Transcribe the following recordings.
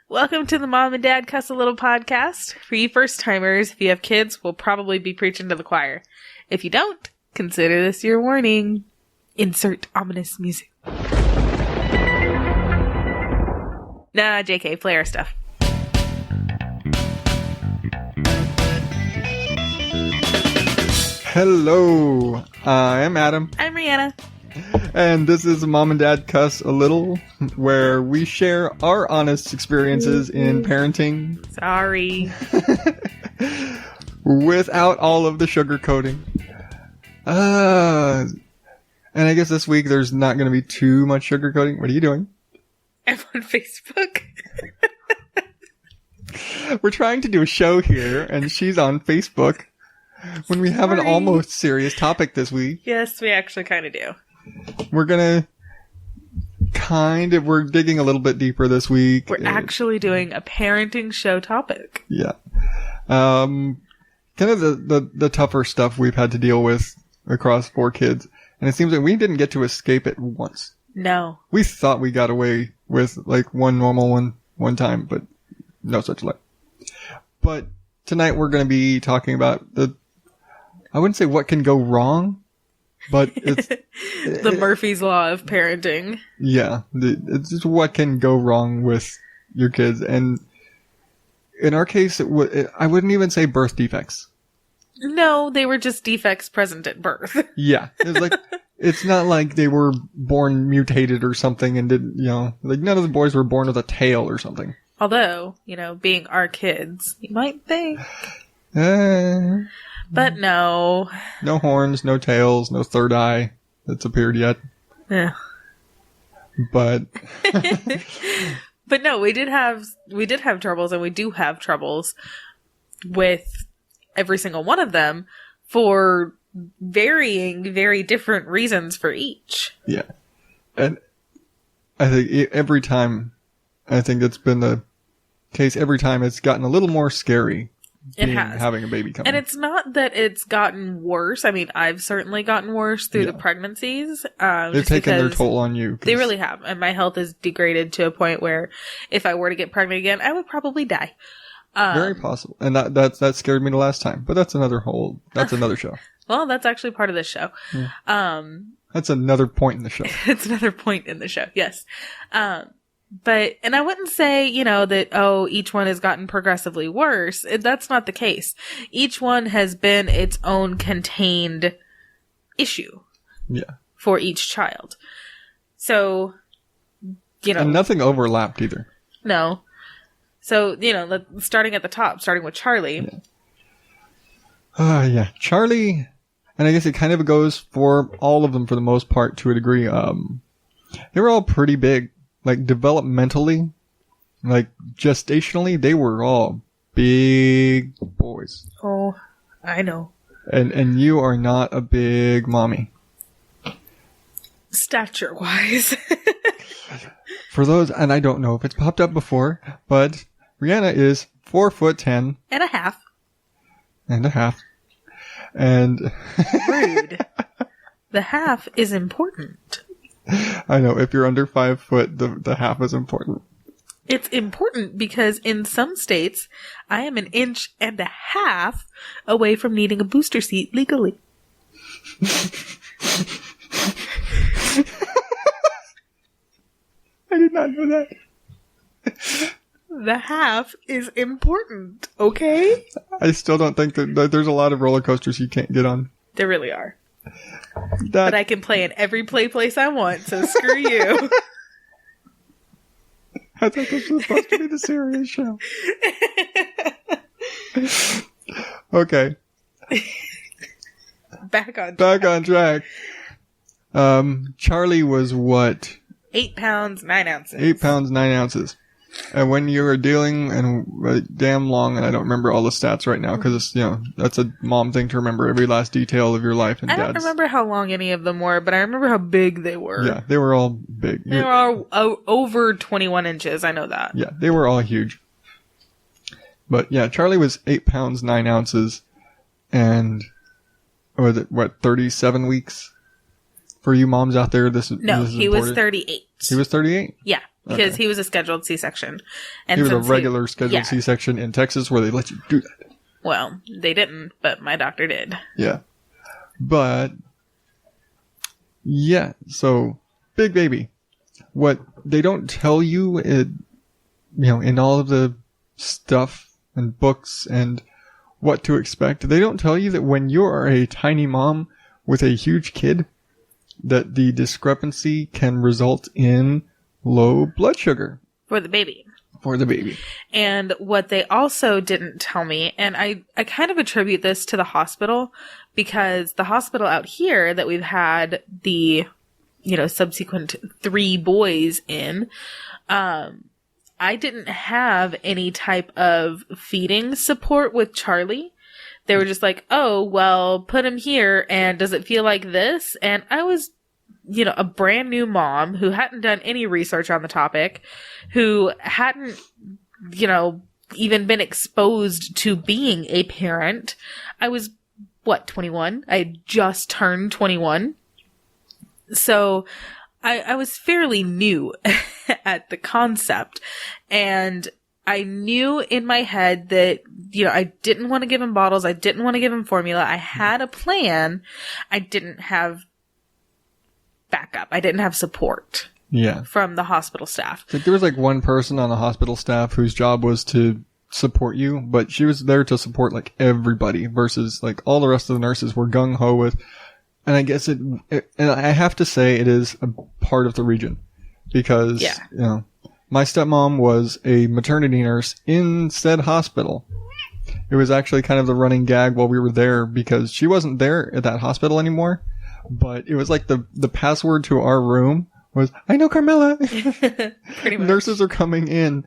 Welcome to the Mom and Dad Cuss a Little podcast. For you first-timers, if you have kids, we'll probably be preaching to the choir. If you don't, consider this your warning. Insert ominous music. Nah, JK, play our stuff. Hello, I'm Adam. I'm Rihanna. And this is Mom and Dad Cuss a Little, where we share our honest experiences in parenting. Sorry. Without all of the sugarcoating. And I guess this week there's not going to be too much sugarcoating. What are you doing? I'm on Facebook. We're trying to do a show here, and she's on Facebook. When we have an almost serious topic this week. Yes, we actually kind of do. We're digging a little bit deeper this week. We're actually doing a parenting show topic. Yeah. Kind of the tougher stuff we've had to deal with across 4 kids. And it seems like we didn't get to escape it once. No. We thought we got away with like one normal one time, but no such luck. But tonight we're going to be talking about I wouldn't say what can go wrong, but it's the Murphy's Law of parenting. Yeah, it's just what can go wrong with your kids, and in our case, I wouldn't even say birth defects. No, they were just defects present at birth. Yeah, it's not like they were born mutated or something, and like none of the boys were born with a tail or something. Although, being our kids, you might think. But no. No horns, no tails, no third eye that's appeared yet. Yeah. But but no, we did have troubles, and we do have troubles with every single one of them for varying, very different reasons for each. Yeah. And I think every time, it's been the case, every time it's gotten a little more scary. It has. Having a baby coming. And it's not that it's gotten worse. I mean, I've certainly gotten worse through the pregnancies. They've taken their toll on you. They really have. And my health is degraded to a point where if I were to get pregnant again, I would probably die. Very possible. And that scared me the last time. But that's another show. Well, that's actually part of this show. Yeah. That's another point in the show. It's another point in the show, yes. And I wouldn't say, that, each one has gotten progressively worse. That's not the case. Each one has been its own contained issue. Yeah. For each child. So, And nothing overlapped either. No. So, starting at the top, starting with Charlie. Yeah. Charlie, and I guess it kind of goes for all of them for the most part to a degree. They were all pretty big. Like, developmentally, like, gestationally, they were all big boys. Oh, I know. And you are not a big mommy. Stature-wise. For those, and I don't know if it's popped up before, but Rihanna is 4'10". And a half. And a half. And... Rude. The half is important. I know, if you're under 5 foot, the half is important. It's important because in some states, I am 1.5 inches away from needing a booster seat legally. I did not know that. The half is important, okay? I still don't think that there's a lot of roller coasters you can't get on. There really are. But I can play in every place I want, so screw you. I thought this was supposed to be the serious show. Okay. Back on track. Charlie was what? 8 pounds, 9 ounces. 8 pounds, 9 ounces. And when you were dealing, and damn long, and I don't remember all the stats right now, because it's, that's a mom thing to remember every last detail of your life. And I don't remember how long any of them were, but I remember how big they were. Yeah, they were all big. They were all over 21 inches, I know that. Yeah, they were all huge. But yeah, Charlie was 8 pounds, 9 ounces, and, was it, 37 weeks? For you moms out there, this No, is he important. was 38. He was 38? Yeah. because Okay. he was a scheduled C-section. And He was a since regular scheduled yeah. C-section in Texas where they let you do that. Well, they didn't, but my doctor did. Yeah. But, yeah, so, big baby. What they don't tell you, in all of the stuff and books and what to expect, they don't tell you that when you are a tiny mom with a huge kid, that the discrepancy can result in low blood sugar. For the baby. For the baby. And what they also didn't tell me, and I kind of attribute this to the hospital, because the hospital out here that we've had the, subsequent 3 boys in, I didn't have any type of feeding support with Charlie. They were just like, oh, well, put him here, and does it feel like this? And I was, a brand new mom who hadn't done any research on the topic, who hadn't, even been exposed to being a parent. I was, 21? I had just turned 21. So I was fairly new at the concept, and I knew in my head that, I didn't want to give him bottles. I didn't want to give him formula. I had a plan. I didn't have backup. I didn't have support. Yeah. From the hospital staff. Like there was one person on the hospital staff whose job was to support you, but she was there to support everybody versus all the rest of the nurses were gung ho with. And I guess and I have to say it is a part of the region because, my stepmom was a maternity nurse in said hospital. It was actually kind of the running gag while we were there because she wasn't there at that hospital anymore, but it was the password to our room was, I know Carmela. Pretty much. Nurses are coming in.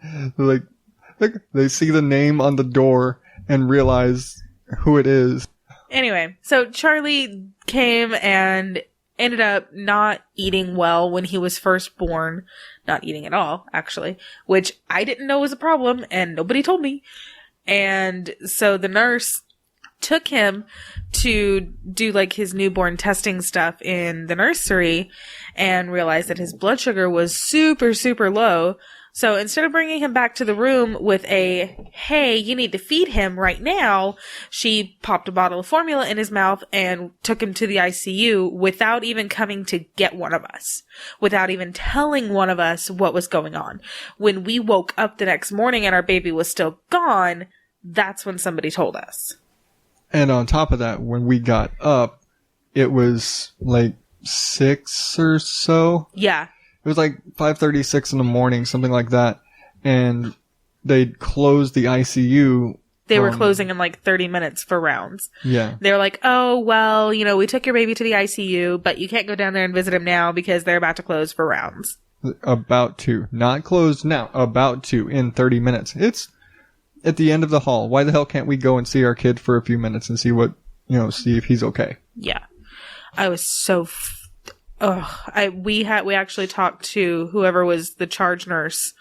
They see the name on the door and realize who it is. Anyway, so Charlie came and ended up not eating well when he was first born. Not eating at all, actually, which I didn't know was a problem and nobody told me. And so the nurse took him to do his newborn testing stuff in the nursery and realized that his blood sugar was super, super low. So instead of bringing him back to the room with hey, you need to feed him right now, she popped a bottle of formula in his mouth and took him to the ICU without even coming to get one of us, without even telling one of us what was going on. When we woke up the next morning and our baby was still gone, that's when somebody told us. And on top of that, when we got up, it was 6 or so. Yeah. It was 5:36 in the morning, something like that. And they'd closed the ICU. They were closing in 30 minutes for rounds. Yeah. They were like, oh, well, we took your baby to the ICU, but you can't go down there and visit him now because they're about to close for rounds. About to. Not closed now. About to in 30 minutes. It's at the end of the hall. Why the hell can't we go and see our kid for a few minutes and see what, see if he's okay? Yeah. I was so we actually talked to whoever was the charge nurse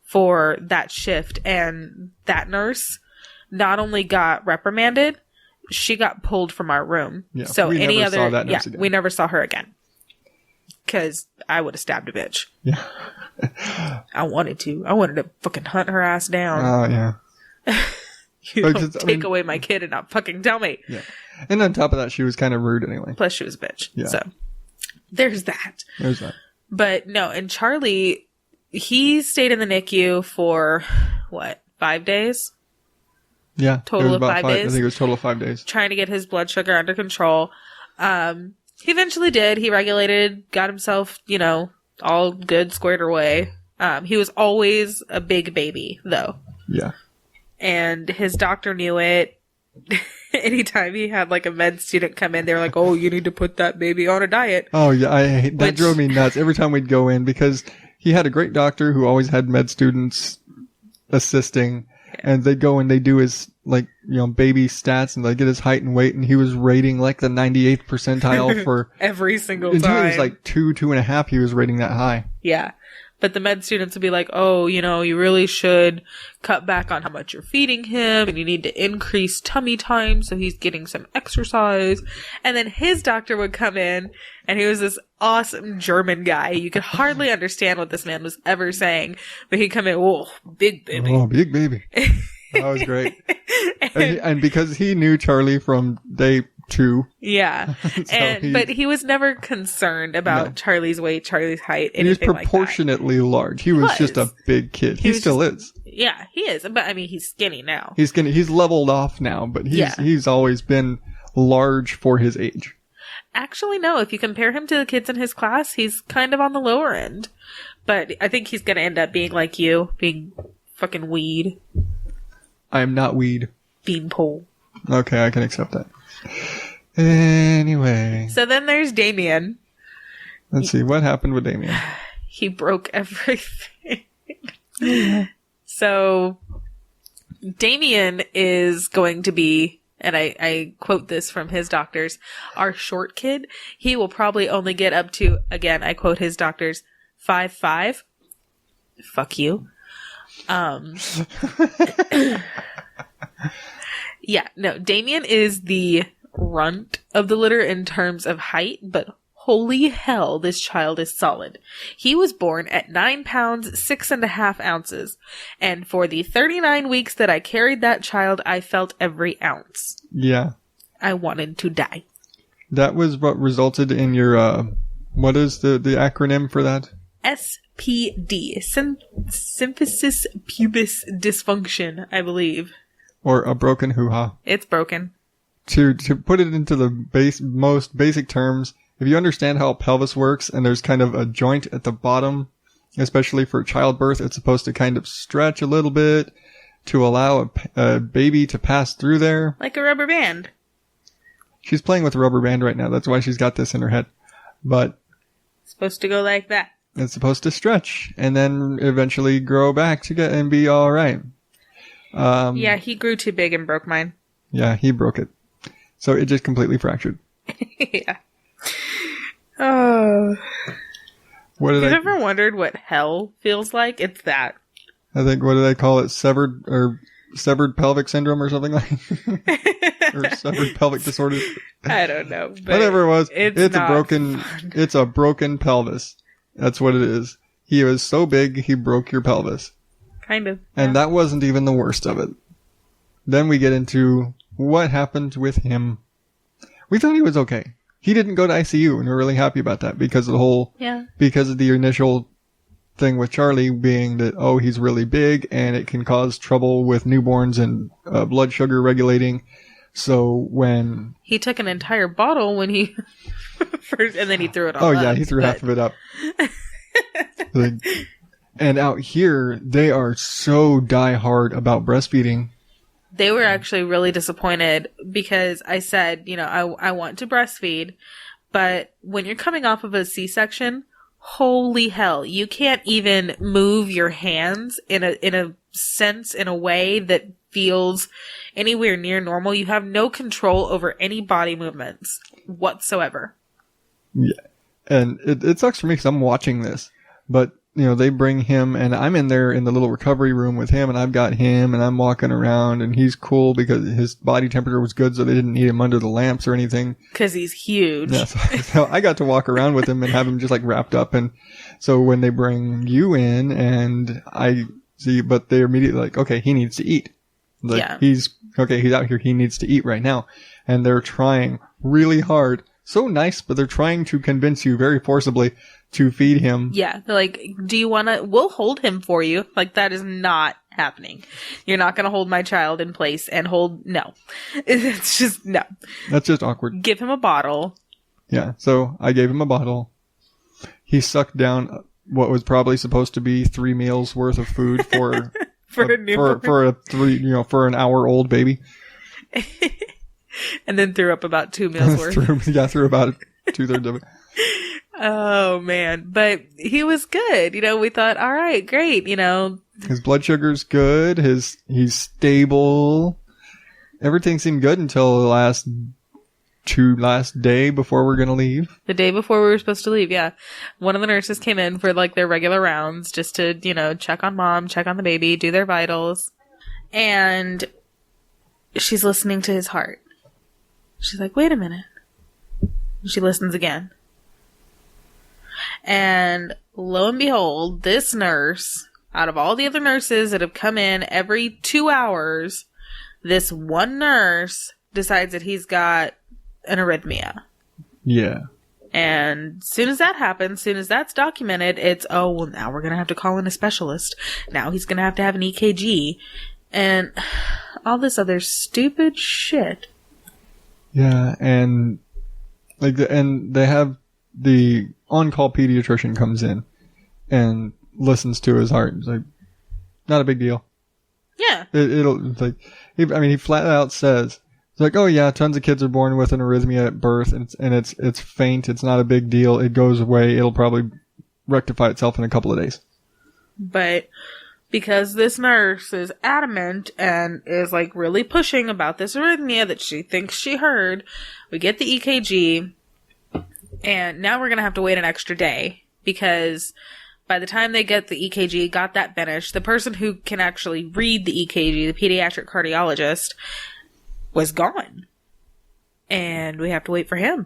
for that shift, and that nurse not only got reprimanded, she got pulled from our room. Yeah, so we any never other saw that nurse again. We never saw her again. Cause I would have stabbed a bitch. Yeah. I wanted to fucking hunt her ass down. Yeah. You don't take away my kid and not fucking tell me. Yeah. And on top of that, she was kind of rude anyway. Plus she was a bitch. Yeah. So there's that. There's that. But no, and Charlie, he stayed in the NICU for 5 days? Yeah. Total of 5 days? I think it was total of 5 days. Trying to get his blood sugar under control. He eventually did. He regulated, got himself, all good, squared away. He was always a big baby, though. Yeah. And his doctor knew it. Anytime he had a med student come in, they were like, oh, you need to put that baby on a diet. Oh, yeah. That drove me nuts every time we'd go in because he had a great doctor who always had med students assisting. Yeah. And they'd go and they do his, baby stats and they get his height and weight. And he was rating the 98th percentile for every single until time. Until he was 2.5, he was rating that high. Yeah. But the med students would be like, oh, you really should cut back on how much you're feeding him, and you need to increase tummy time so he's getting some exercise. And then his doctor would come in, and he was this awesome German guy. You could hardly understand what this man was ever saying, but he'd come in, oh, big baby. Oh, big baby. That was great. and because he knew Charlie from day 2. Yeah. But he was never concerned about Charlie's weight, Charlie's height, anything like that. He was proportionately large. He was just a big kid. He still is. Yeah, he is. But I mean, he's skinny now. He's skinny. He's leveled off now, but he's always been large for his age. Actually, no. If you compare him to the kids in his class, he's kind of on the lower end. But I think he's going to end up being like you, being fucking weed. I am not weed. Beanpole. Okay, I can accept that. Anyway. So then there's Damien. Let's see. What happened with Damien? He broke everything. So Damien is going to be, and I quote this from his doctors, our short kid. He will probably only get up to, again, I quote his doctors, 5'5". Fuck you. Yeah, no, Damien is the runt of the litter in terms of height, but holy hell, this child is solid. He was born at 9 pounds, 6.5 ounces. And for the 39 weeks that I carried that child, I felt every ounce. Yeah. I wanted to die. That was what resulted in your, what is the acronym for that? SPD. Symphysis pubis dysfunction, I believe. Or a broken hoo-ha. It's broken. To put it into the most basic terms, if you understand how a pelvis works and there's kind of a joint at the bottom, especially for childbirth, it's supposed to kind of stretch a little bit to allow a baby to pass through there. Like a rubber band. She's playing with a rubber band right now. That's why she's got this in her head. But it's supposed to go like that. It's supposed to stretch and then eventually grow back to get and be all right. Yeah, he grew too big and broke mine. Yeah, he broke it. So it just completely fractured. Yeah. Oh. What did Have you ever wondered what hell feels like? It's that. I think, what do they call it? Severed pelvic syndrome or something like or severed pelvic disorder. I don't know. Whatever it was. It's a broken pelvis. That's what it is. He was so big, he broke your pelvis. Kind of. And that wasn't even the worst of it. Then we get into what happened with him. We thought he was okay. He didn't go to ICU, and we're really happy about that because of because of the initial thing with Charlie being that, oh, he's really big and it can cause trouble with newborns and blood sugar regulating. So when he took an entire bottle when he first, and then he threw it all up. Oh yeah, he threw half of it up. And out here, they are so die-hard about breastfeeding. They were actually really disappointed because I said, I want to breastfeed, but when you're coming off of a C-section, holy hell, you can't even move your hands in a way that feels anywhere near normal. You have no control over any body movements whatsoever. Yeah. And it sucks for me because I'm watching this, but they bring him, and I'm in there in the little recovery room with him, and I've got him, and I'm walking around, and he's cool because his body temperature was good, so they didn't need him under the lamps or anything. Because he's huge. Yeah, so I got to walk around with him and have him just wrapped up, and so when they bring you in, and I see, but they're immediately like, okay, he needs to eat. He's out here, he needs to eat right now. And they're trying really hard. So nice, but they're trying to convince you very forcibly to feed him. Yeah. They're like, do you want to, we'll hold him for you. That is not happening. You're not going to hold my child in place and no. It's just, no. That's just awkward. Give him a bottle. Yeah. So I gave him a bottle. He sucked down what was probably supposed to be 3 meals worth of food for for an hour-old baby. And then threw up about 2 meals worth. threw about 2/3 of it. Oh, man. But he was good. We thought, all right, great. His blood sugar's good. He's stable. Everything seemed good until the last last day before we're going to leave. The day before we were supposed to leave, yeah. One of the nurses came in for like their regular rounds just to, check on mom, check on the baby, do their vitals. And she's listening to his heart. She's like, wait a minute. And she listens again. And lo and behold, this nurse, out of all the other nurses that have come in every 2 hours, this one nurse decides that he's got an arrhythmia. Yeah. And as soon as that happens, as soon as that's documented, it's, oh, well, now we're going to have to call in a specialist. Now he's going to have an EKG. And all this other stupid shit. Yeah, and they have the on-call pediatrician comes in and listens to his heart. It's like, not a big deal. Yeah. He flat out says, it's like, oh yeah, tons of kids are born with an arrhythmia at birth, and it's faint. It's not a big deal. It goes away. It'll probably rectify itself in a couple of days. But because this nurse is adamant and is like really pushing about this arrhythmia that she thinks she heard, we get the EKG, and now we're gonna have to wait an extra day because by the time they get the EKG, got that finished, the person who can actually read the EKG, the pediatric cardiologist, was gone. And we have to wait for him.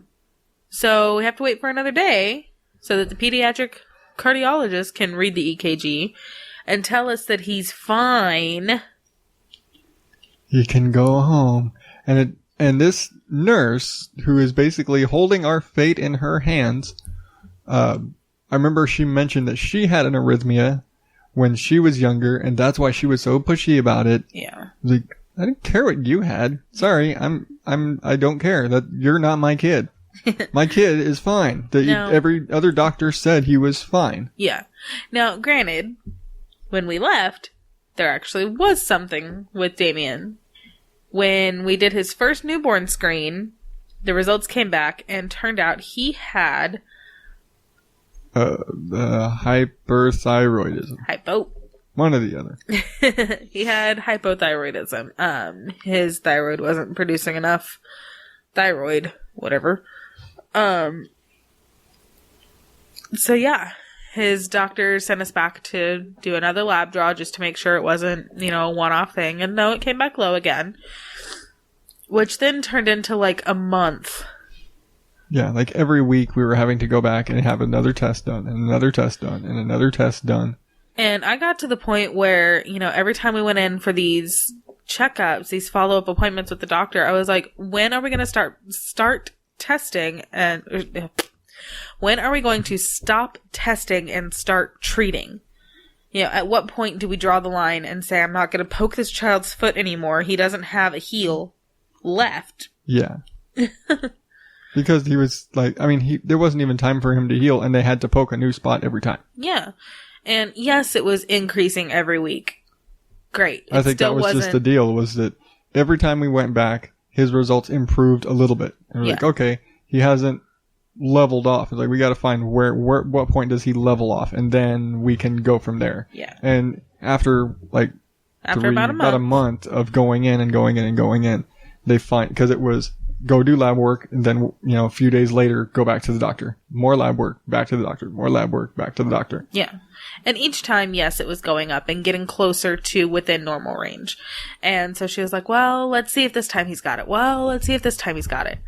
So we have to wait for another day so that the pediatric cardiologist can read the EKG and tell us that he's fine. He can go home. And this nurse, who is basically holding our fate in her hands, I remember she mentioned that she had an arrhythmia when she was younger, and that's why she was so pushy about it. Yeah. Like, I didn't care what you had. Sorry, I don't care. That you're not my kid. My kid is fine. Every other doctor said he was fine. Yeah. Now, granted, when we left, there actually was something with Damien. When we did his first newborn screen, the results came back and turned out he had hyperthyroidism. One or the other. He had hypothyroidism. His thyroid wasn't producing enough thyroid, whatever. So yeah, his doctor sent us back to do another lab draw just to make sure it wasn't, a one-off thing. And no, it came back low again, which then turned into like a month. Yeah, like every week we were having to go back and have another test done and another test done and another test done. And I got to the point where, every time we went in for these checkups, these follow-up appointments with the doctor, I was like, when are we going to start testing? And when are we going to stop testing and start treating? At what point do we draw the line and say, I'm not going to poke this child's foot anymore. He doesn't have a heel left. Yeah. Because he was like, there wasn't even time for him to heal, and they had to poke a new spot every time. Yeah. And yes, it was increasing every week. Great. I think that was just the deal, was that every time we went back, his results improved a little bit. And we're like, okay, he hasn't leveled off. It's like, we got to find what point does he level off, and then we can go from there. Yeah. And after about a month of going in, they find, because it was go do lab work, and then, a few days later, go back to the doctor. More lab work, back to the doctor. More lab work, back to the doctor. Yeah. And each time, yes, it was going up and getting closer to within normal range. And so she was like, well, let's see if this time he's got it. Well, let's see if this time he's got it.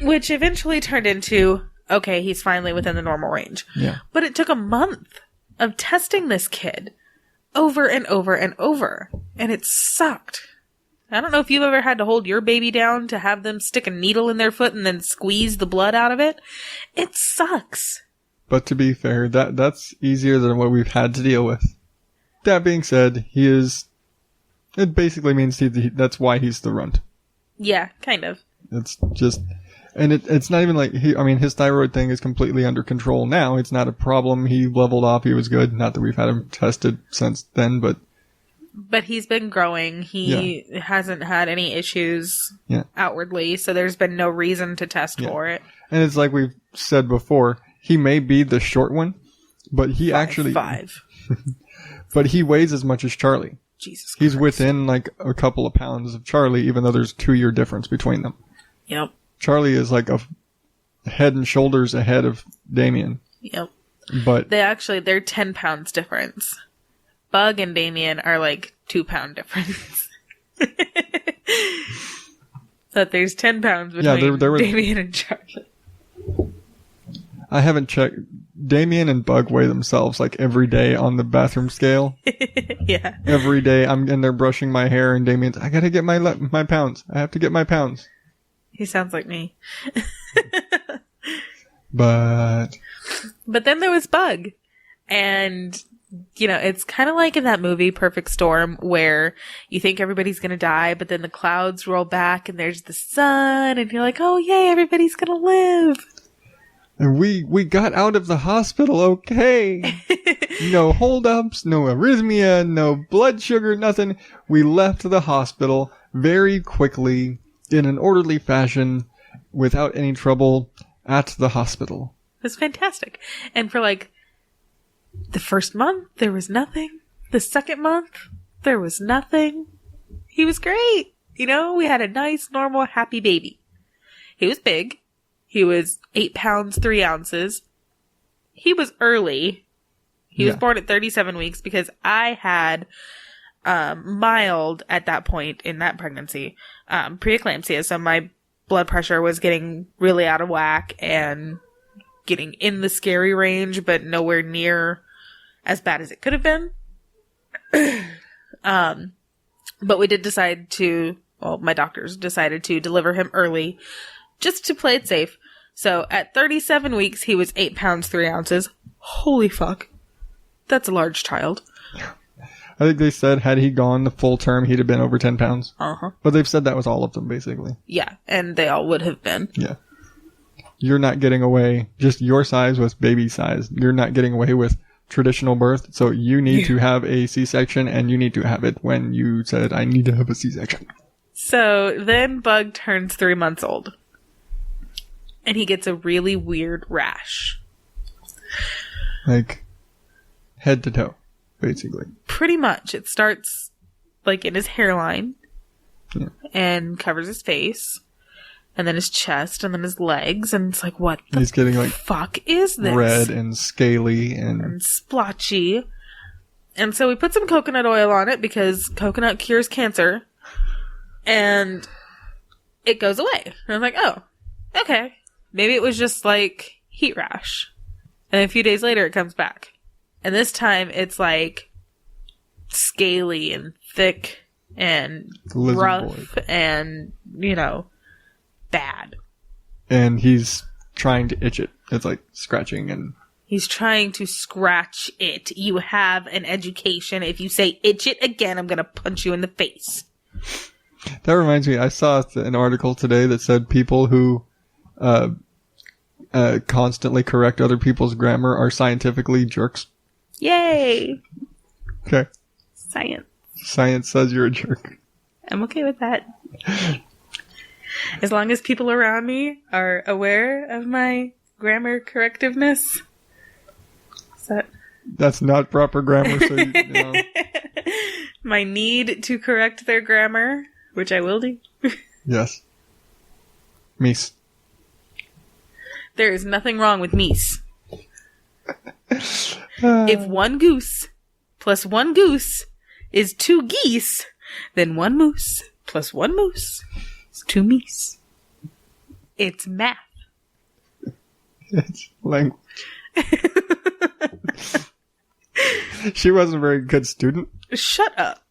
Which eventually turned into, okay, he's finally within the normal range. Yeah. But it took a month of testing this kid over and over and over. And it sucked. I don't know if you've ever had to hold your baby down to have them stick a needle in their foot and then squeeze the blood out of it. It sucks. But to be fair, that's easier than what we've had to deal with. That being said, it basically means that's why he's the runt. Yeah, kind of. It's just, and it's not even like, his thyroid thing is completely under control now. It's not a problem. He leveled off. He was good. Not that we've had him tested since then, but he's been growing. He hasn't had any issues outwardly, so there's been no reason to test for it. And it's like we've said before, he may be the short one, but he five. But he weighs as much as Charlie. Jesus Christ. He's within like a couple of pounds of Charlie, even though there's a 2-year difference between them. Yep. Charlie is like a head and shoulders ahead of Damien. Yep. But they're 10 pounds difference. Bug and Damien are like 2-pound difference. But there's 10 pounds between Damien and Charlie. I haven't checked. Damien and Bug weigh themselves like every day on the bathroom scale. Yeah. Every day I'm in there brushing my hair and Damien's, I gotta get my pounds. I have to get my pounds. He sounds like me. But then there was Bug. And, it's kind of like in that movie, Perfect Storm, where you think everybody's going to die, but then the clouds roll back and there's the sun, and you're like, oh, yay, everybody's going to live. And we got out of the hospital okay. No holdups, no arrhythmia, no blood sugar, nothing. We left the hospital very quickly in an orderly fashion without any trouble at the hospital. It was fantastic. And for the first month, there was nothing. The second month, there was nothing. He was great. We had a nice, normal, happy baby. He was big. He was 8 pounds, 3 ounces. He was early. He was born at 37 weeks because I had mild, at that point in that pregnancy, preeclampsia. So my blood pressure was getting really out of whack and getting in the scary range, but nowhere near as bad as it could have been. But we did decide my doctors decided to deliver him early just to play it safe. So at 37 weeks, he was 8 pounds, 3 ounces. Holy fuck. That's a large child. I think they said had he gone the full term, he'd have been over 10 pounds. Uh-huh. But they've said that was all of them, basically. Yeah, and they all would have been. Yeah. You're not getting away, just your size with baby size. You're not getting away with traditional birth, so you need to have a C-section, and you need to have it when you said, I need to have a C-section. So then Bug turns 3 months old. And he gets a really weird rash. Like, head to toe, basically. Pretty much. It starts, in his hairline. Yeah. And covers his face. And then his chest. And then his legs. And it's like, what the He's getting, fuck is this? Red and scaly and splotchy. And so we put some coconut oil on it because coconut cures cancer. And it goes away. And I'm like, oh, okay. Maybe it was just heat rash. And a few days later it comes back. And this time it's scaly and thick and rough and, bad. And he's trying to itch it. It's scratching and... He's trying to scratch it. You have an education. If you say itch it again, I'm going to punch you in the face. That reminds me, I saw an article today that said people who constantly correct other people's grammar are scientifically jerks. Yay! Okay. Science. Science says you're a jerk. I'm okay with that. As long as people around me are aware of my grammar correctiveness. That's not proper grammar, so My need to correct their grammar, which I will do. Yes. Meese. There is nothing wrong with meese. If 1 goose plus 1 goose is 2 geese, then 1 moose plus 1 moose is 2 meese. It's math. It's language. She wasn't a very good student. Shut up.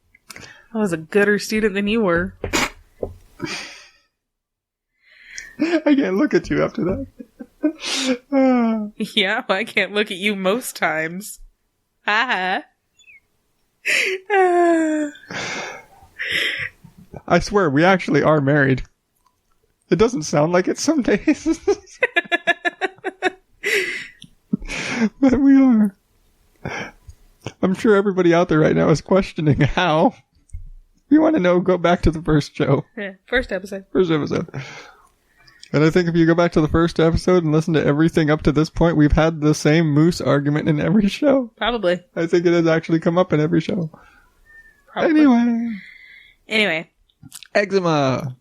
I was a gooder student than you were. I can't look at you after that. Yeah, I can't look at you most times. I swear, we actually are married. It doesn't sound like it some days. But we are. I'm sure everybody out there right now is questioning how. If you want to know, go back to the first show. Yeah, first episode. And I think if you go back to the first episode and listen to everything up to this point, we've had the same moose argument in every show. Probably. I think it has actually come up in every show. Probably. Anyway. Eczema.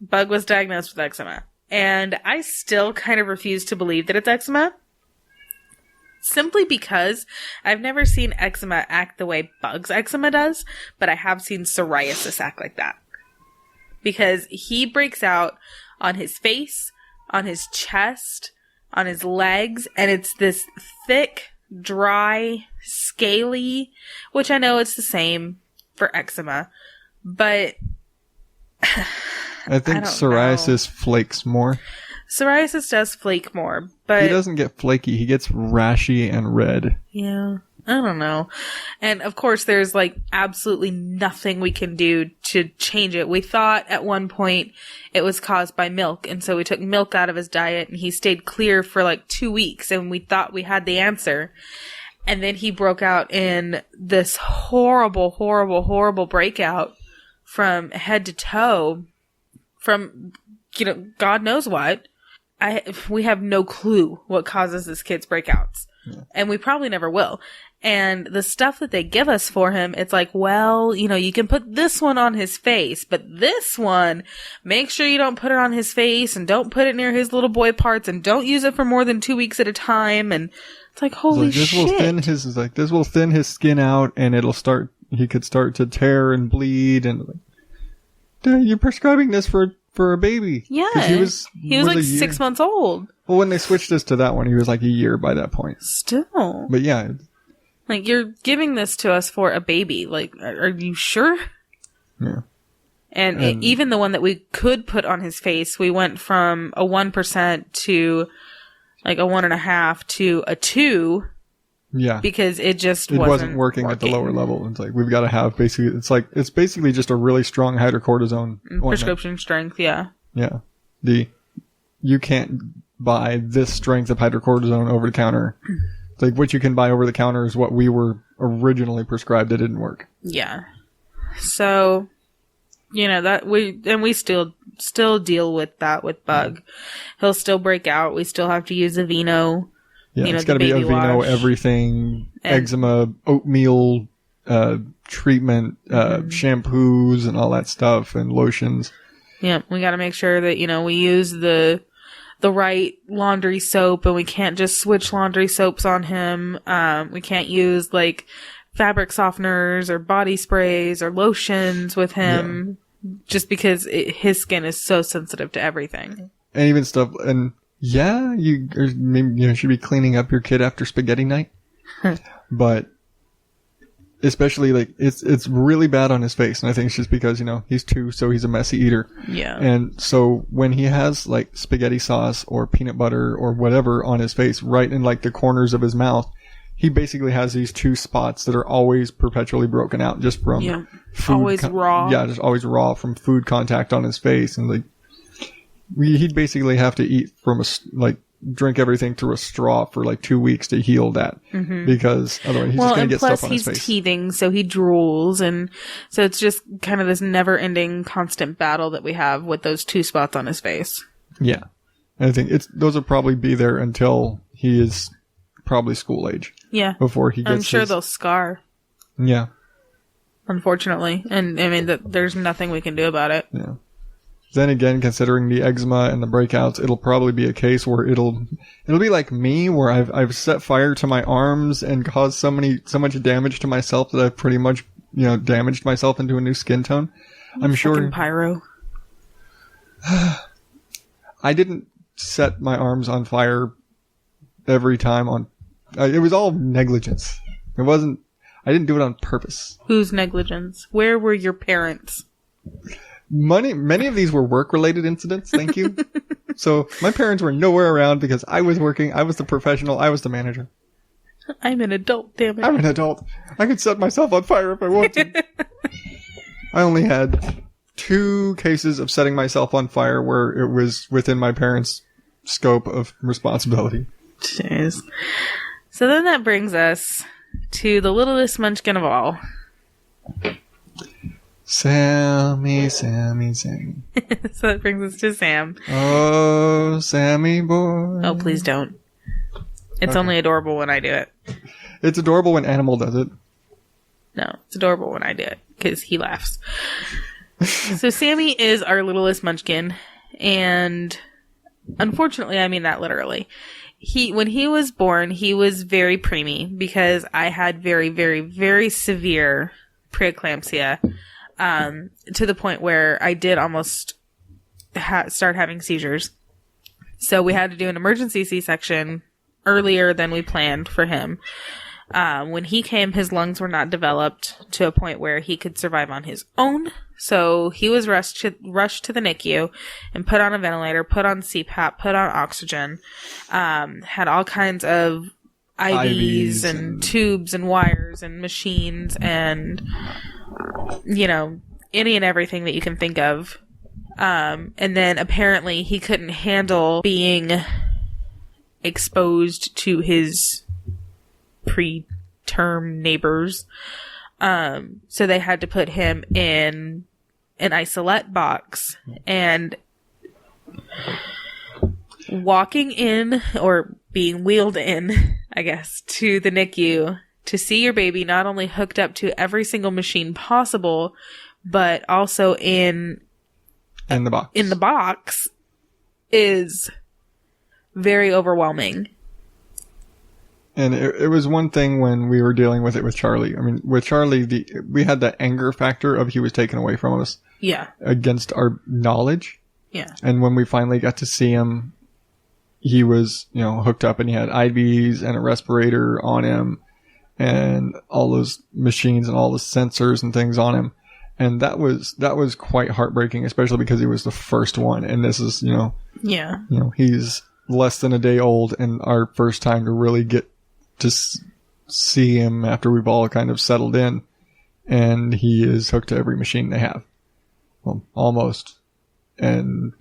Bug was diagnosed with eczema. And I still kind of refuse to believe that it's eczema. Simply because I've never seen eczema act the way Bug's eczema does, but I have seen psoriasis act like that. Because he breaks out on his face, on his chest, on his legs, and it's this thick, dry, scaly, which I know it's the same for eczema, but I think psoriasis flakes more. Psoriasis does flake more, but... He doesn't get flaky. He gets rashy and red. Yeah, I don't know. And, of course, there's, like, absolutely nothing we can do to change it. We thought at one point it was caused by milk, and so we took milk out of his diet, and he stayed clear for, like, 2 weeks, and we thought we had the answer. And then he broke out in this horrible, horrible, horrible breakout from head to toe from, God knows what. We have no clue what causes this kid's breakouts. Yeah. And we probably never will. And the stuff that they give us for him, it's like, well, you can put this one on his face, but this one, make sure you don't put it on his face and don't put it near his little boy parts and don't use it for more than 2 weeks at a time. And it's like, holy shit. This will thin his skin out and he could start to tear and bleed. And you're prescribing this for a baby. Yeah. He was like 6 months old. Well, when they switched this to that one, he was like a year by that point. Still. But yeah. Like, you're giving this to us for a baby. Like, are you sure? Yeah. And even the one that we could put on his face, we went from a 1% to like a 1.5 to a 2. Yeah. Because it wasn't working at the lower level. It's like, we've got to have it's basically just a really strong hydrocortisone prescription strength. Yeah. Yeah. You can't buy this strength of hydrocortisone over the counter. It's like what you can buy over the counter is what we were originally prescribed. It didn't work. Yeah. So, that we still deal with that with Bug. Yeah. He'll still break out. We still have to use Aveeno. Yeah, it's got to be Aveeno, everything, eczema, oatmeal, treatment, shampoos and all that stuff and lotions. Yeah, we got to make sure that, we use the right laundry soap and we can't just switch laundry soaps on him. We can't use like fabric softeners or body sprays or lotions with him just because his skin is so sensitive to everything. And even stuff, and yeah, you should be cleaning up your kid after spaghetti night. But especially like it's really bad on his face, and I think it's just because he's 2, so he's a messy eater. Yeah. And so when he has like spaghetti sauce or peanut butter or whatever on his face, right in like the corners of his mouth, he basically has these 2 spots that are always perpetually broken out just from food. Always raw. Yeah, just always raw from food contact on his face, and like he'd basically have to eat from drink everything through a straw for like 2 weeks to heal that, because otherwise he's just going to get stuff on his face. Plus he's teething, so he drools, and so it's just kind of this never-ending constant battle that we have with those 2 spots on his face. Yeah. And I think those will probably be there until he is probably school age. Yeah. Before he gets I'm sure they'll scar. Yeah. Unfortunately. And I mean, there's nothing we can do about it. Yeah. Then again, considering the eczema and the breakouts, it'll probably be a case where it'll be like me, where I've set fire to my arms and caused so much damage to myself that I've pretty much, damaged myself into a new skin tone. I'm sure. Pyro. I didn't set my arms on fire every time it was all negligence. I didn't do it on purpose. Whose negligence? Where were your parents? Many of these were work-related incidents, thank you. So my parents were nowhere around because I was working, I was the professional, I was the manager. I'm an adult, damn it. I'm an adult. I could set myself on fire if I want to. I only had 2 cases of setting myself on fire where it was within my parents' scope of responsibility. Jeez. So then that brings us to the littlest munchkin of all. Sammy. So that brings us to Sam. Oh, Sammy boy. Oh, please don't. It's only adorable when I do it. It's adorable when Animal does it. No, it's adorable when I do it, because he laughs. So Sammy is our littlest munchkin, and unfortunately, I mean that literally. When he was born, he was very preemie because I had very, very, very severe preeclampsia, to the point where I did almost start having seizures. So we had to do an emergency C-section earlier than we planned for him. When he came, his lungs were not developed to a point where he could survive on his own. So he was rushed to the NICU and put on a ventilator, put on CPAP, put on oxygen, had all kinds of IVs and tubes and wires and machines and, you know, any and everything that you can think of. And then apparently he couldn't handle being exposed to his preterm neighbors. So they had to put him in an isolette box, and walking in, or being wheeled in, I guess, to the NICU to see your baby not only hooked up to every single machine possible, but also in the box is very overwhelming. And it was one thing when we were dealing with it with Charlie. I mean, with Charlie, we had that anger factor of he was taken away from us. Yeah. Against our knowledge. Yeah. And when we finally got to see him, he was, you know, hooked up and he had IVs and a respirator on him and all those machines and all the sensors and things on him. And that was quite heartbreaking, especially because he was the first one. And this is, you know, he's less than a day old, and our first time to really get to see him after we've all kind of settled in, and he is hooked to every machine they have. Well, almost. And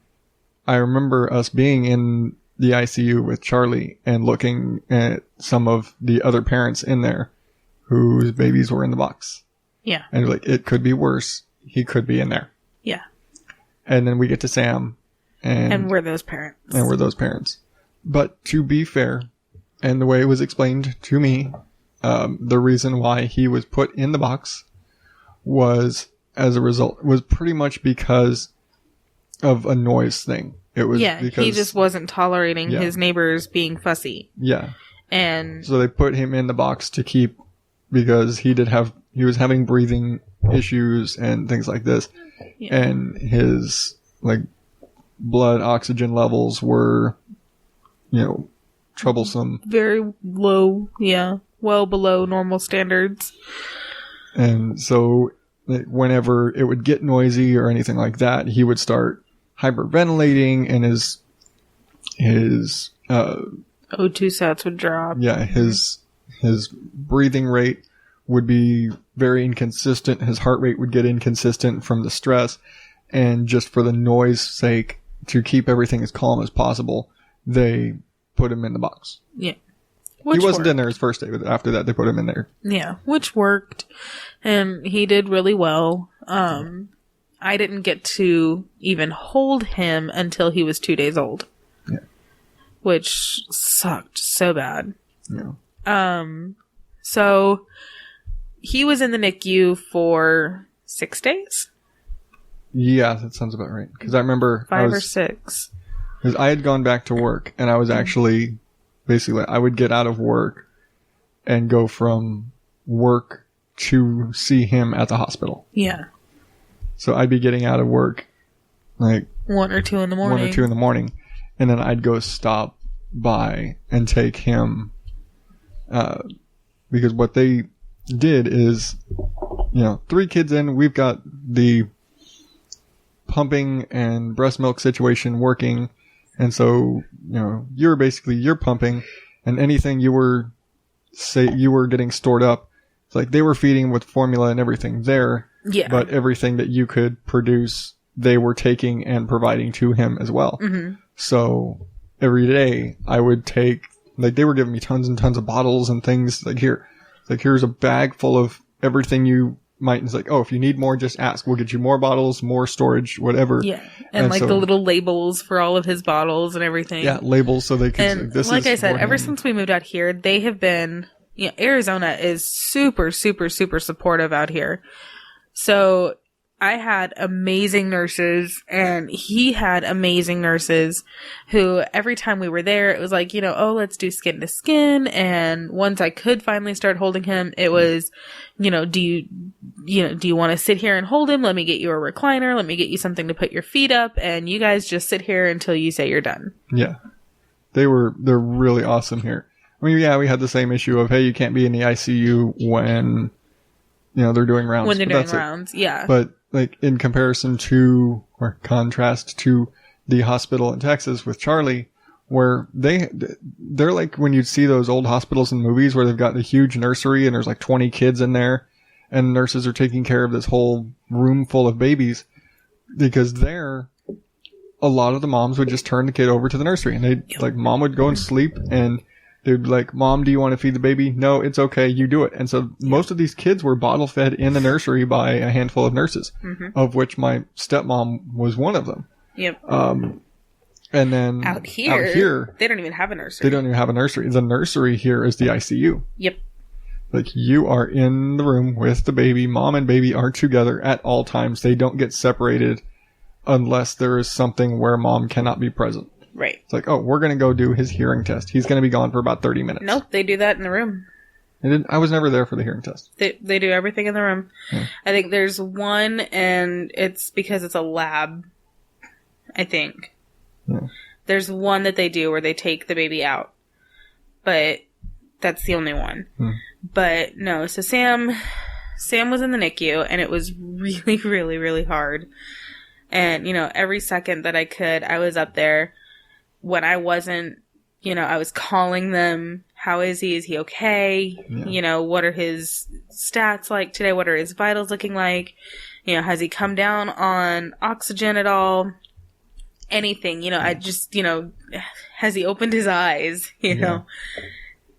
I remember us being in the ICU with Charlie and looking at some of the other parents in there whose babies were in the box. Yeah. And like, it could be worse. He could be in there. Yeah. And then we get to Sam. And we're those parents. But to be fair, and the way it was explained to me, the reason why he was put in the box was pretty much because of a noise thing. It was because he just wasn't tolerating his neighbors being fussy. Yeah. And so they put him in the box to keep, because he was having breathing issues and things like this. Yeah. And his, like, blood oxygen levels were, you know, troublesome. Very low, yeah. Well below normal standards. And so whenever it would get noisy or anything like that, he would start hyperventilating, and his O2 sats would drop. Yeah, his breathing rate would be very inconsistent. His heart rate would get inconsistent from the stress. And just for the noise sake, to keep everything as calm as possible, they put him in the box. Yeah. He wasn't in there his first day, but after that they put him in there. Yeah, which worked. And he did really well. I didn't get to even hold him until he was 2 days old. Yeah. Which sucked so bad. Yeah. So he was in the NICU for 6 days? Yeah, that sounds about right. Because I remember 5 or 6. Because I had gone back to work, and I was actually, basically, I would get out of work and go from work to see him at the hospital. Yeah. So I'd be getting out of work like 1 or 2 in the morning. 1 or 2 in the morning. And then I'd go stop by and take him, because what they did is, you know, 3 kids in, we've got the pumping and breast milk situation working. And so, you know, you're pumping, and anything you were getting stored up, it's like they were feeding with formula and everything there. Yeah. But everything that you could produce, they were taking and providing to him as well. Mm-hmm. So every day I would take, like, they were giving me tons and tons of bottles and things. Like, here's a bag full of everything you might. It's like, oh, if you need more, just ask. We'll get you more bottles, more storage, whatever. Yeah. And like, so, the little labels for all of his bottles and everything. Yeah, labels so they can. And like I said, ever since we moved out here, they have been, you know, Arizona is super, super, super supportive out here. So I had amazing nurses, and he had amazing nurses who every time we were there, it was like, oh, let's do skin to skin. And once I could finally start holding him, it was, do you want to sit here and hold him? Let me get you a recliner. Let me get you something to put your feet up. And you guys just sit here until you say you're done. Yeah. They're really awesome here. I mean, yeah, we had the same issue of, hey, you can't be in the ICU when, they're doing rounds. When they're doing rounds, yeah. But, like, in comparison to, or contrast to the hospital in Texas with Charlie, where they're like when you see those old hospitals in movies where they've got the huge nursery and there's like 20 kids in there and nurses are taking care of this whole room full of babies, because there, a lot of the moms would just turn the kid over to the nursery and like, mom would go and sleep and they'd be like, Mom, do you want to feed the baby? No, it's okay. You do it. And so most of these kids were bottle fed in the nursery by a handful of nurses, of which my stepmom was one of them. Yep. And then out here, they don't even have a nursery. They don't even have a nursery. The nursery here is the ICU. Yep. Like, you are in the room with the baby. Mom and baby are together at all times. They don't get separated unless there is something where mom cannot be present. Right. It's like, oh, we're going to go do his hearing test. He's going to be gone for about 30 minutes. Nope, they do that in the room. I was never there for the hearing test. They do everything in the room. Yeah. I think there's one, and it's because it's a lab, I think. Yeah. There's one that they do where they take the baby out. But that's the only one. But no, so Sam was in the NICU, and it was really, really, really hard. And, every second that I could, I was up there. When I wasn't, I was calling them. How is he? Is he okay? Yeah. What are his stats like today? What are his vitals looking like? Has he come down on oxygen at all? Anything, I just, has he opened his eyes? You know?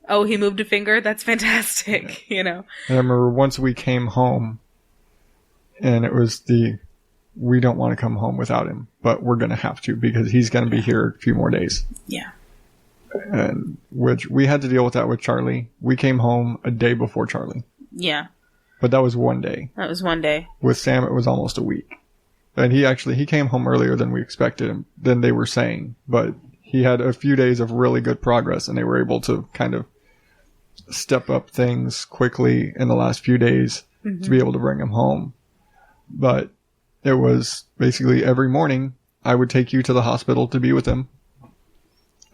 Oh, he moved a finger? That's fantastic, I remember once we came home and it was we don't want to come home without him, but we're going to have to because he's going to be here a few more days. Yeah. And which we had to deal with that with Charlie. We came home a day before Charlie. Yeah. But that was one day. That was one day. With Sam, it was almost a week. And he came home earlier than we expected, than they were saying. But he had a few days of really good progress, and they were able to kind of step up things quickly in the last few days to be able to bring him home. But it was basically every morning I would take you to the hospital to be with him.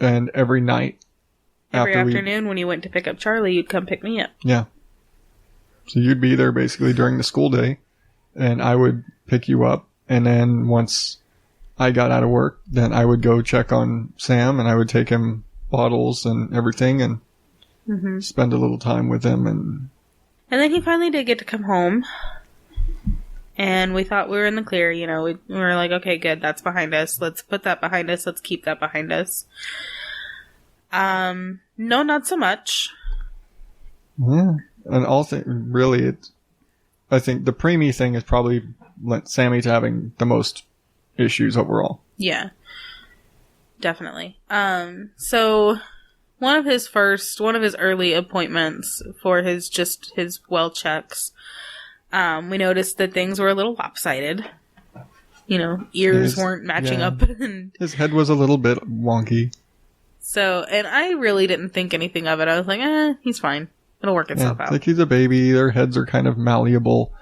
And every night. Every afternoon when you went to pick up Charlie, you'd come pick me up. Yeah. So you'd be there basically during the school day, and I would pick you up. And then once I got out of work, then I would go check on Sam, and I would take him bottles and everything and spend a little time with him. And then he finally did get to come home. And we thought we were in the clear, we were like, okay, good, that's behind us. Let's put that behind us. Let's keep that behind us. No, not so much. Yeah. And also, really, I think the preemie thing has probably lent Sammy to having the most issues overall. Yeah. Definitely. So one of his early appointments for his well checks, we noticed that things were a little lopsided. Ears weren't matching up. And his head was a little bit wonky. So, and I really didn't think anything of it. I was like, he's fine. It'll work itself out. Like, he's a baby. Their heads are kind of malleable.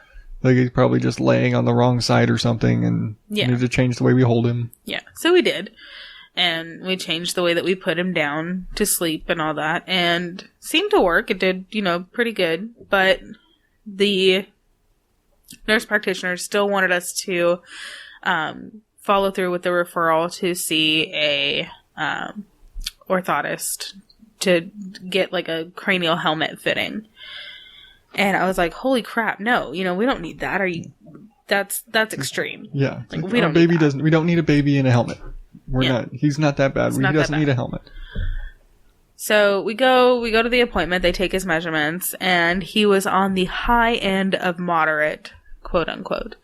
Like, he's probably just laying on the wrong side or something, and we need to change the way we hold him. Yeah, so we did. And we changed the way that we put him down to sleep and all that, and seemed to work. It did, pretty good. But the nurse practitioner still wanted us to follow through with the referral to see a orthotist to get like a cranial helmet fitting. And I was like, holy crap, no, we don't need that. That's extreme. Yeah. Like, we don't need that. We don't need a baby in a helmet. He's not that bad. He doesn't need a helmet. So we go to the appointment, they take his measurements, and he was on the high end of moderate, quote unquote.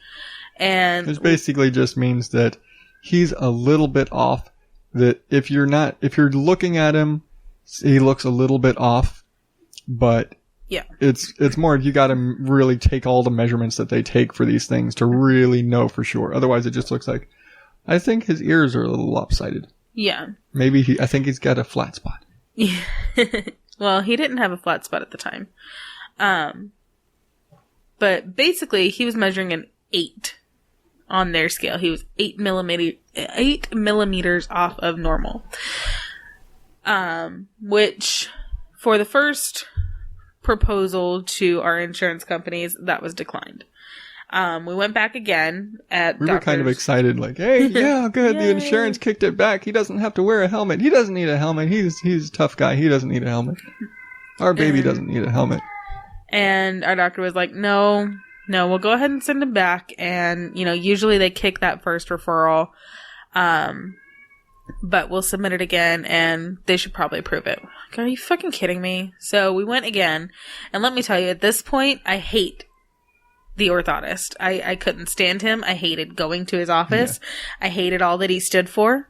And this basically just means that he's a little bit off. That if you're looking at him, he looks a little bit off, but Yeah. It's more you got to really take all the measurements that they take for these things to really know for sure. Otherwise, it just looks like, I think his ears are a little lopsided. Yeah. Maybe I think he's got a flat spot. Well, he didn't have a flat spot at the time. But basically, he was measuring an 8 on their scale. He was 8 millimeters off of normal. Which, for the first proposal to our insurance companies, that was declined. We went back again at We were kind of excited, like, hey, yeah, good, the insurance kicked it back. He doesn't have to wear a helmet. He doesn't need a helmet. He's a tough guy. He doesn't need a helmet. Our baby doesn't need a helmet. And our doctor was like, no, we'll go ahead and send him back. And, usually they kick that first referral. But we'll submit it again and they should probably approve it. Like, are you fucking kidding me? So we went again. And let me tell you, at this point, I hate the orthotist. I couldn't stand him. I hated going to his office. Yeah. I hated all that he stood for.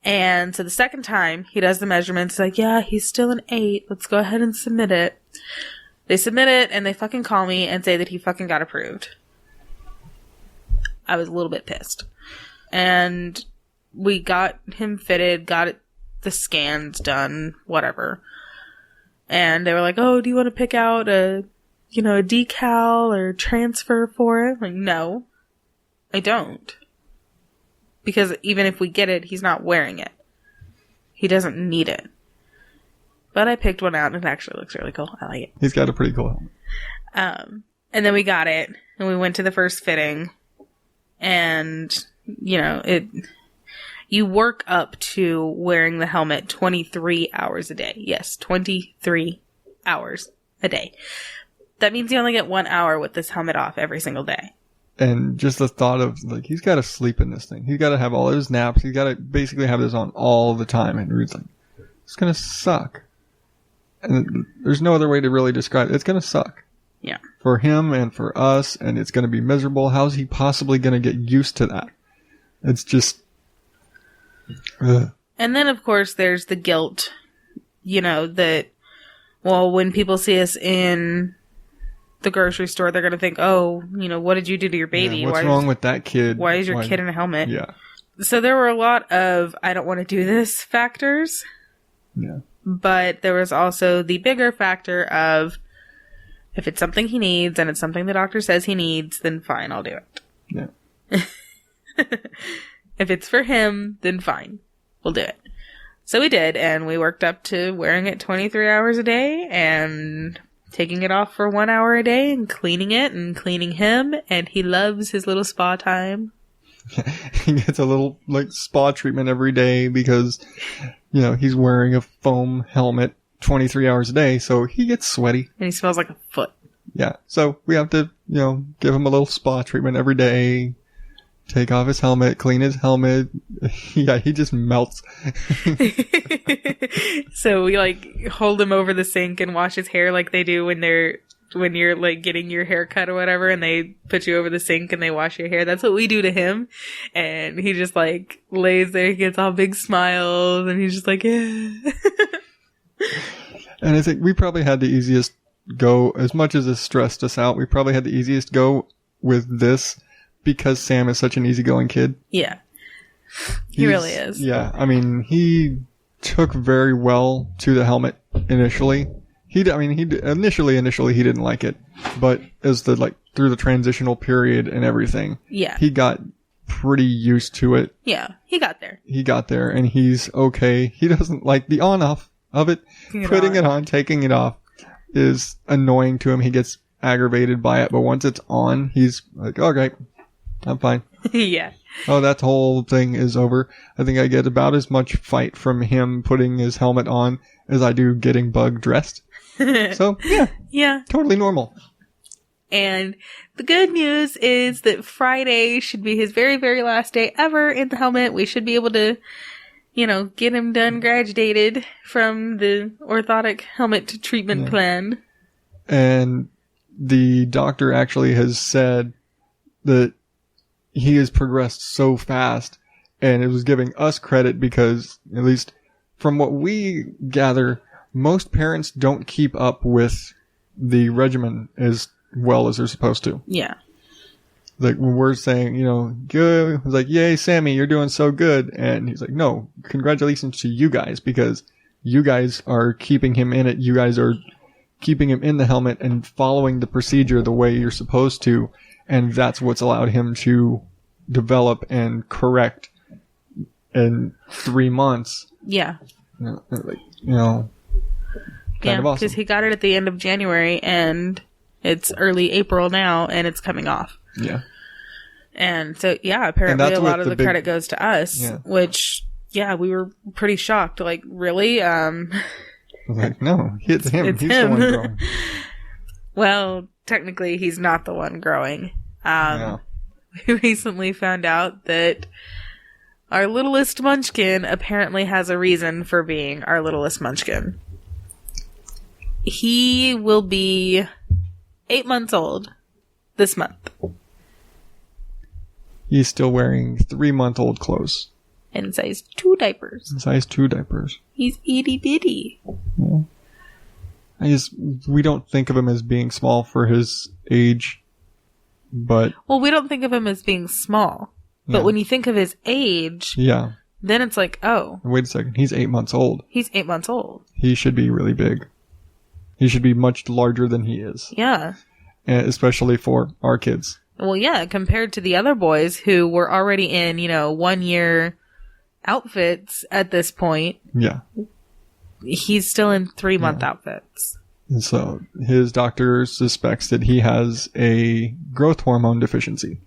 And so the second time he does the measurements, like, yeah, he's still an 8. Let's go ahead and submit it. They submit it and they fucking call me and say that he fucking got approved. I was a little bit pissed. And we got him fitted, the scans done, whatever. And they were like, oh, do you want to pick out a decal or transfer for it? Like, no, I don't. Because even if we get it, he's not wearing it. He doesn't need it. But I picked one out and it actually looks really cool. I like it. He's got a pretty cool helmet. And then we got it and we went to the first fitting and, you work up to wearing the helmet 23 hours a day. Yes, 23 hours a day. That means you only get 1 hour with this helmet off every single day. And just the thought of, like, he's got to sleep in this thing. He's got to have all his naps. He's got to basically have this on all the time. And it's like, it's going to suck. And there's no other way to really describe it. It's going to suck. Yeah. For him and for us. And it's going to be miserable. How's he possibly going to get used to that? It's just... Ugh. And then, of course, there's the guilt, that, well, when people see us in the grocery store, they're going to think, oh, what did you do to your baby? Yeah, what's wrong with that kid? Why is your kid in a helmet? Yeah. So there were a lot of, I don't want to do this factors. Yeah. But there was also the bigger factor of, if it's something he needs and it's something the doctor says he needs, then fine, I'll do it. Yeah. If it's for him, then fine. We'll do it. So we did, and we worked up to wearing it 23 hours a day, and taking it off for 1 hour a day, and cleaning it, and cleaning him, and he loves his little spa time. He gets a little, spa treatment every day because, he's wearing a foam helmet 23 hours a day, so he gets sweaty. And he smells like a foot. Yeah, so we have to, give him a little spa treatment every day. Take off his helmet, clean his helmet. Yeah, he just melts. So we hold him over the sink and wash his hair like they do when you're getting your hair cut or whatever, and they put you over the sink and they wash your hair. That's what we do to him. And he just lays there, he gets all big smiles, and he's just like, yeah. And I think we probably had the easiest go, as much as it stressed us out, we probably had the easiest go with this. Because Sam is such an easygoing kid. Yeah. He really is. Yeah. I mean, he took very well to the helmet initially. Initially he didn't like it. But as through the transitional period and everything. Yeah. He got pretty used to it. Yeah. He got there. And he's okay. He doesn't like the on-off of it. Putting it on, taking it off is annoying to him. He gets aggravated by it. But once it's on, he's like, okay. I'm fine. Yeah. Oh, that whole thing is over. I think I get about as much fight from him putting his helmet on as I do getting Bug dressed. So, yeah. Yeah. Totally normal. And the good news is that Friday should be his very, very last day ever in the helmet. We should be able to, get him done graduated from the orthotic helmet treatment plan. And the doctor actually has said that he has progressed so fast, and it was giving us credit because, at least from what we gather, most parents don't keep up with the regimen as well as they're supposed to. Yeah. Like when we're saying, good, it's like, yay, Sammy, you're doing so good. And he's like, no, congratulations to you guys because you guys are keeping him in it. You guys are keeping him in the helmet and following the procedure the way you're supposed to. And that's what's allowed him to develop and correct in 3 months. Yeah. Kind yeah, of awesome. Because he got it at the end of January and it's early April now and it's coming off. Yeah. And so, yeah, apparently a lot of the credit goes to us, which, yeah, we were pretty shocked. Like, really? Like, no, it's him. He's the one growing. Well, technically, he's not the one growing. We recently found out that our littlest munchkin apparently has a reason for being our littlest munchkin. He will be 8 months old this month. He's still wearing 3-month-old clothes. And size 2 diapers. Size 2 diapers. He's itty bitty. Yeah. We don't think of him as being small for his age, but... Well, we don't think of him as being small. But when you think of his age... Yeah. Then it's like, oh. Wait a second. He's 8 months old. He's 8 months old. He should be really big. He should be much larger than he is. Yeah. And especially for our kids. Well, yeah, compared to the other boys who were already in, 1 year outfits at this point. Yeah. He's still in 3-month outfits. And so his doctor suspects that he has a growth hormone deficiency.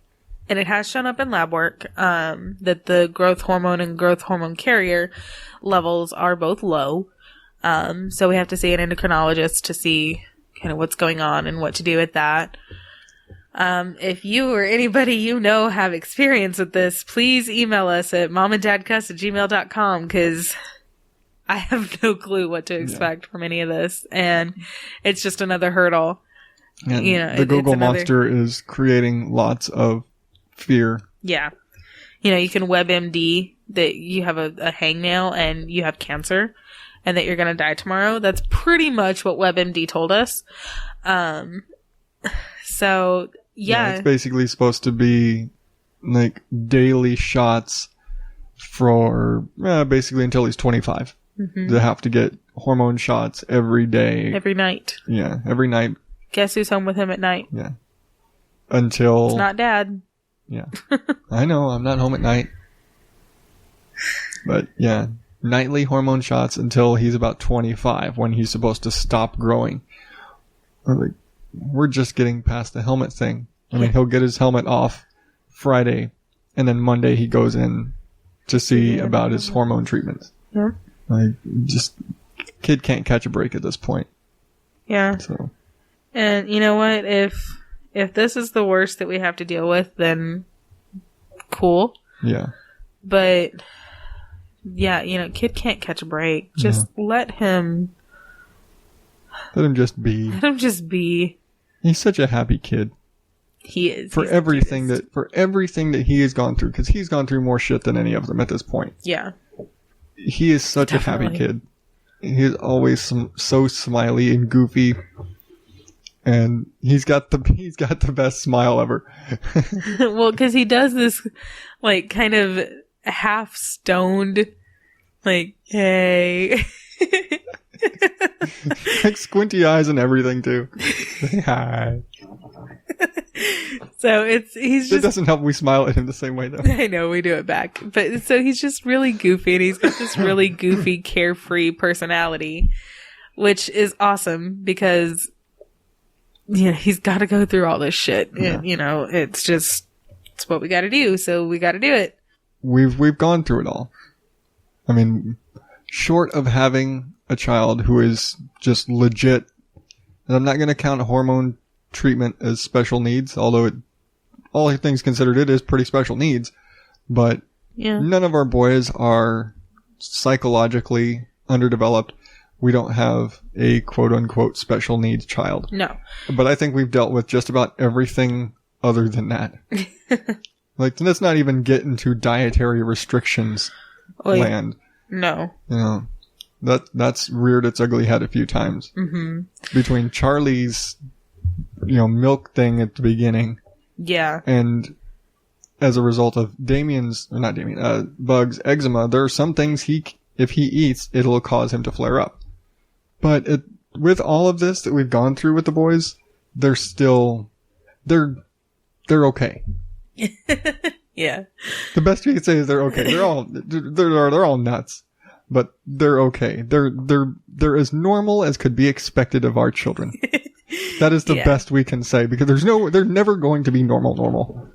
And it has shown up in lab work, that the growth hormone and growth hormone carrier levels are both low. So we have to see an endocrinologist to see kind of what's going on and what to do with that. If you or anybody you know have experience with this, please email us at momanddadcuss@gmail.com because I have no clue what to expect from any of this. And it's just another hurdle. And the Google Monster is creating lots of fear. Yeah. You can WebMD that you have a hangnail and you have cancer and that you're going to die tomorrow. That's pretty much what WebMD told us. So... Yeah. It's basically supposed to be like daily shots for basically until he's 25. Mm-hmm. To have to get hormone shots every day. Every night. Yeah, every night. Guess who's home with him at night? Yeah. Until... It's not Dad. Yeah. I know, I'm not home at night. But yeah, nightly hormone shots until he's about 25 when he's supposed to stop growing. We're just getting past the helmet thing. I mean, he'll get his helmet off Friday, and then Monday he goes in to see about his hormone treatments. Yeah. Kid can't catch a break at this point. Yeah. So. And you know what? If this is the worst that we have to deal with, then cool. Yeah. But, yeah, kid can't catch a break. Just let him... Let him just be. Let him just be. He's such a happy kid. He is. For everything that he has gone through, because he's gone through more shit than any of them at this point. Yeah. He is such a happy kid. He's always so smiley and goofy, and he's got the best smile ever. Well, because he does this, kind of half stoned, hey. Squinty eyes and everything too. Hi. So he's just... It doesn't help we smile at him the same way though. I know, we do it back. But so he's just really goofy and he's got this really goofy, carefree personality, which is awesome because, he's got to go through all this shit. Yeah. And, it's what we got to do. So we got to do it. We've gone through it all. I mean, short of having a child who is just legit, and I'm not going to count hormone treatment as special needs, although all things considered, it is pretty special needs, but none of our boys are psychologically underdeveloped. We don't have a quote-unquote special needs child. No. But I think we've dealt with just about everything other than that. Let's not even get into dietary restrictions land. No. That's reared its ugly head a few times. Between Charlie's, milk thing at the beginning. Yeah. And as a result of Bug's eczema, there are some things if he eats, it'll cause him to flare up. But with all of this that we've gone through with the boys, they're okay. Yeah. The best you can say is they're okay. They're all nuts, but they're okay. They're as normal as could be expected of our children. That is the best we can say, because they're never going to be normal.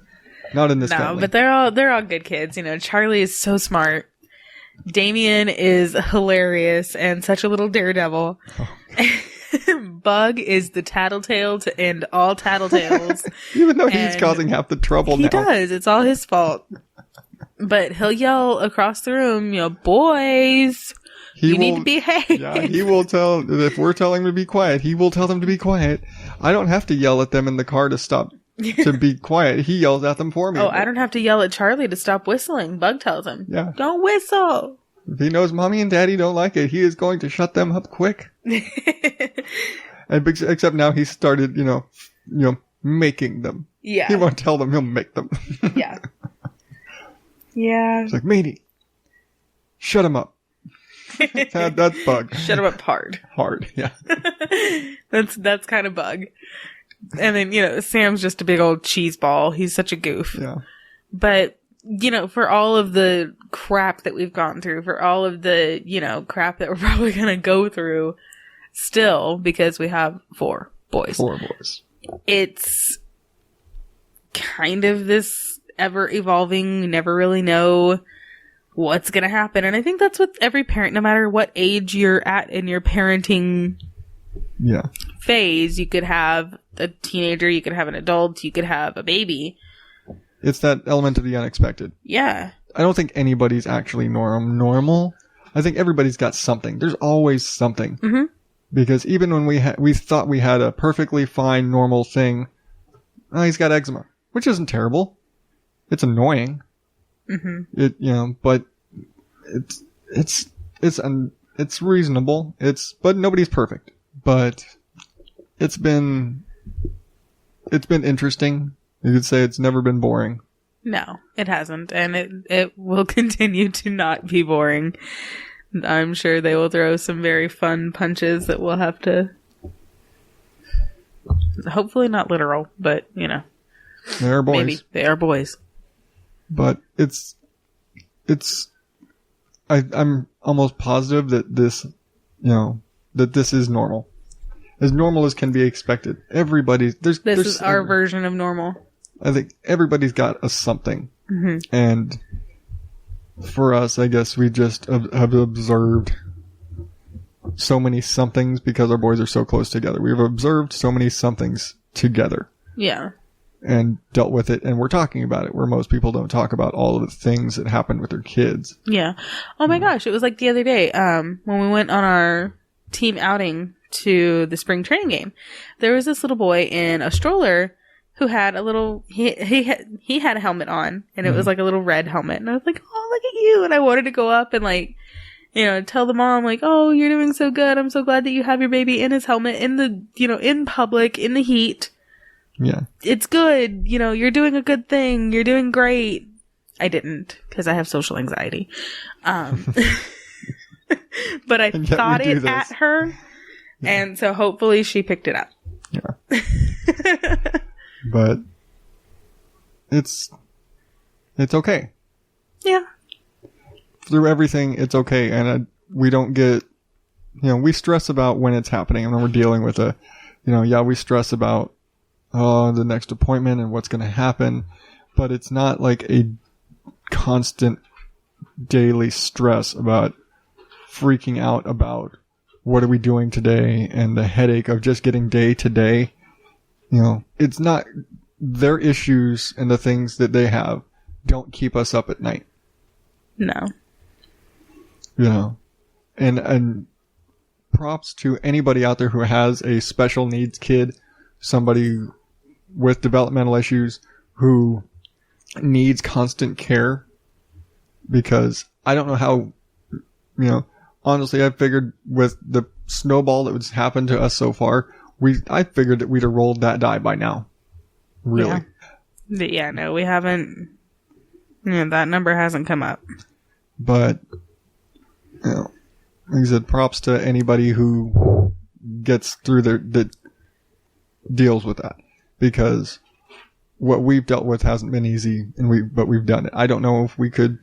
Not in this family. No, but they're all good kids. Charlie is so smart. Damien is hilarious and such a little daredevil. Oh, Bug is the tattletale to end all tattletales. Even though he's causing half the trouble now. He does. It's all his fault. But he'll yell across the room, boys, you need to behave. Yeah, he will tell, if we're telling him to be quiet, he will tell them to be quiet. I don't have to yell at them in the car to stop, to be quiet. He yells at them for me. Oh, I don't have to yell at Charlie to stop whistling. Bug tells him, don't whistle. If he knows mommy and daddy don't like it, he is going to shut them up quick. Except now he started, making them. Yeah. He won't tell them, he'll make them. Yeah. Yeah. It's like, matey, shut him up. That's Bug. Shut him up hard. Hard, yeah. That's kind of Bug. And then, Sam's just a big old cheese ball. He's such a goof. Yeah. But, for all of the crap that we've gone through, for all of the, crap that we're probably going to go through still, because we have 4 boys. 4 boys. It's kind of this ever-evolving, never really know what's going to happen. And I think that's with every parent, no matter what age you're at in your parenting phase. You could have a teenager, you could have an adult, you could have a baby. It's that element of the unexpected. Yeah. I don't think anybody's actually normal. I think everybody's got something. There's always something. Mm-hmm. Because even when we thought we had a perfectly fine, normal thing, he's got eczema, which isn't terrible. It's annoying. Mm-hmm. But it's reasonable. But nobody's perfect. But it's been interesting. You could say it's never been boring. No, it hasn't. And it will continue to not be boring. I'm sure they will throw some very fun punches that we'll have to... Hopefully not literal, but, They are boys. Maybe. They are boys. But I'm almost positive that this, that this is normal. As normal as can be expected. This is our version of normal. I think everybody's got a something. Mm-hmm. And for us, I guess we just have observed so many somethings because our boys are so close together. We've observed so many somethings together. Yeah. And dealt with it, and we're talking about it, where most people don't talk about all of the things that happened with their kids. Yeah. Oh my gosh, it was like the other day, when we went on our team outing to the spring training game. There was this little boy in a stroller who had a little, he had a helmet on, and it was like a little red helmet, and I was like, oh, look at you, and I wanted to go up and tell the mom, oh, you're doing so good, I'm so glad that you have your baby in his helmet, in the, in public, in the heat. Yeah. It's good, you're doing a good thing, you're doing great. I didn't, because I have social anxiety. But I thought it at her, and so hopefully she picked it up. Yeah. But it's okay. Yeah. Through everything, it's okay. And we don't get, we stress about when it's happening and when we're dealing with we stress about the next appointment and what's going to happen. But it's not like a constant daily stress about freaking out about what are we doing today and the headache of just getting day to day. It's not their issues and the things that they have don't keep us up at night. No. And props to anybody out there who has a special needs kid, somebody with developmental issues who needs constant care, because I don't know how, honestly, I figured with the snowball that was happened to us so far, I figured that we'd have rolled that die by now. Really. Yeah, no, we haven't. That number hasn't come up. But, like I said, props to anybody who gets through that deals with that. Because what we've dealt with hasn't been easy, but we've done it. I don't know if we could.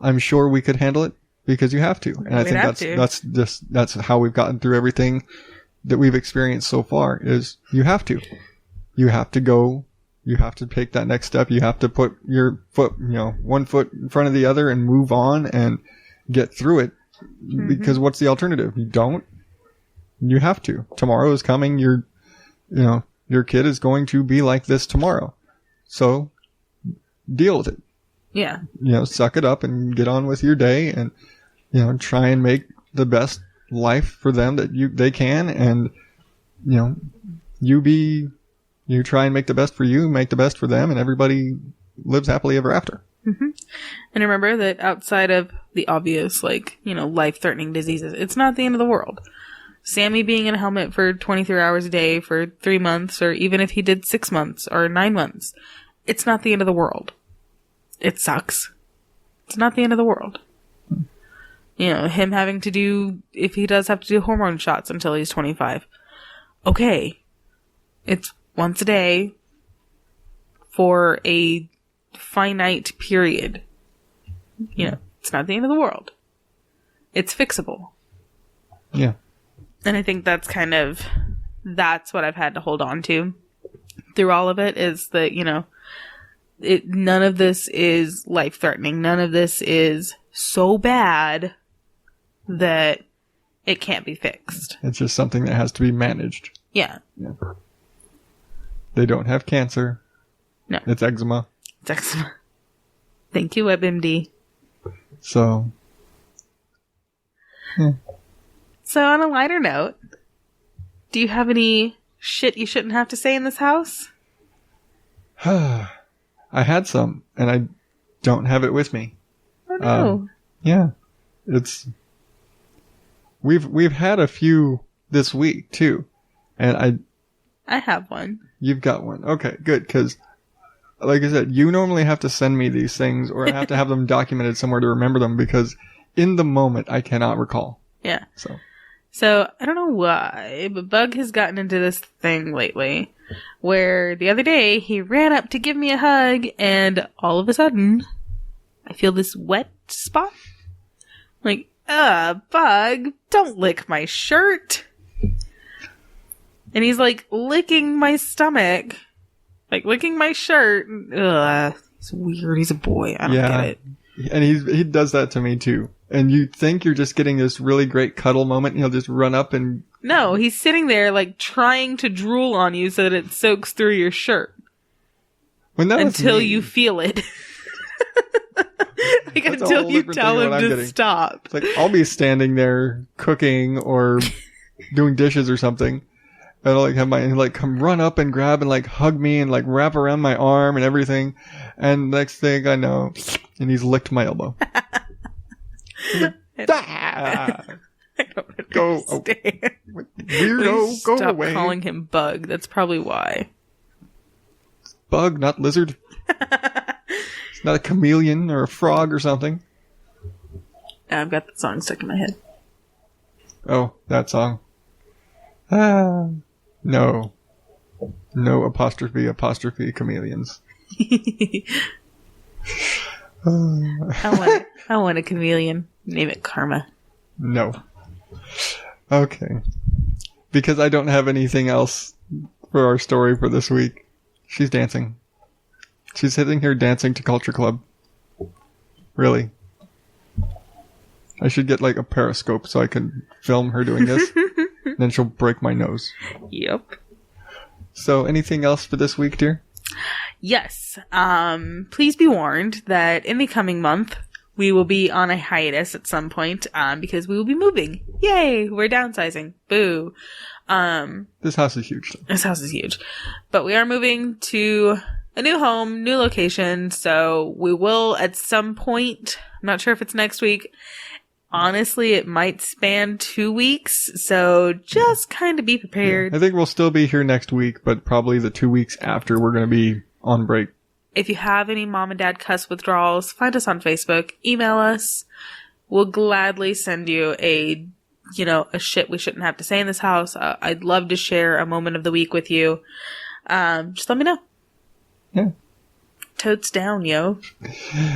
I'm sure we could handle it because you have to, and I think that's how we've gotten through everything that we've experienced so far. Is you have to go. You have to take that next step. You have to put your foot, one foot in front of the other and move on and get through it. Mm-hmm. Because what's the alternative? You don't. You have to. Tomorrow is coming. Your kid is going to be like this tomorrow. So deal with it. Yeah. Suck it up and get on with your day and, try and make the best life for them that they can. And, you try and make the best for you, make the best for them, and everybody lives happily ever after. Mm-hmm. And remember that outside of the obvious, life-threatening diseases, it's not the end of the world. Sammy being in a helmet for 23 hours a day for 3 months, or even if he did 6 months or 9 months, it's not the end of the world. It sucks. It's not the end of the world. Him having to do, if he does have to do hormone shots until he's 25. Okay. It's once a day for a finite period. It's not the end of the world. It's fixable. Yeah. And I think that's what I've had to hold on to through all of it is that, none of this is life-threatening. None of this is so bad that it can't be fixed. It's just something that has to be managed. Yeah. They don't have cancer. No. It's eczema. It's eczema. Thank you, WebMD. So. So on a lighter note, do you have any shit you shouldn't have to say in this house? I had some, and I don't have it with me. Oh no. Yeah. We've had a few this week too. And I have one. You've got one. Okay, good. Because, like I said, you normally have to send me these things, or I have to have them documented somewhere to remember them, because in the moment, I cannot recall. Yeah. So, I don't know why, but Bug has gotten into this thing lately, where the other day, he ran up to give me a hug, and all of a sudden, I feel this wet spot. Like, Bug, don't lick my shirt. And he's licking my stomach. Licking my shirt. Ugh. He's weird. He's a boy. I don't get it. And he does that to me too. And you think you're just getting this really great cuddle moment, and he'll just run up and... No, he's sitting there trying to drool on you so that it soaks through your shirt. Until you feel it. Until you tell him to stop. It's I'll be standing there cooking or doing dishes or something. And I'll have my, come run up and grab and hug me and wrap around my arm and everything. And next thing I know, and he's licked my elbow. I don't go, understand. Weirdo, go Stop away. calling him Bug. That's probably why. Bug, not lizard. It's not a chameleon or a frog or something. I've got that song stuck in my head. Oh, that song. No. No apostrophe chameleons. I want a chameleon. Name it Karma. No. Okay. Because I don't have anything else for our story for this week. She's dancing. She's sitting here dancing to Culture Club. Really. I should get a periscope so I can film her doing this. Then she'll break my nose. Yep. So, anything else for this week, dear? Yes. Please be warned that in the coming month, we will be on a hiatus at some point, because we will be moving. Yay! We're downsizing. Boo. This house is huge. This house is huge. But we are moving to a new home, new location, so we will at some point, I'm not sure if it's next week, honestly, it might span 2 weeks, so just kind of be prepared. I think we'll still be here next week, but probably the 2 weeks after we're going to be on break. If you have any mom and dad cuss withdrawals, find us on Facebook, email us. We'll gladly send you a shit we shouldn't have to say in this house. I'd love to share a moment of the week with you. Just let me know. Yeah. Totes down, yo.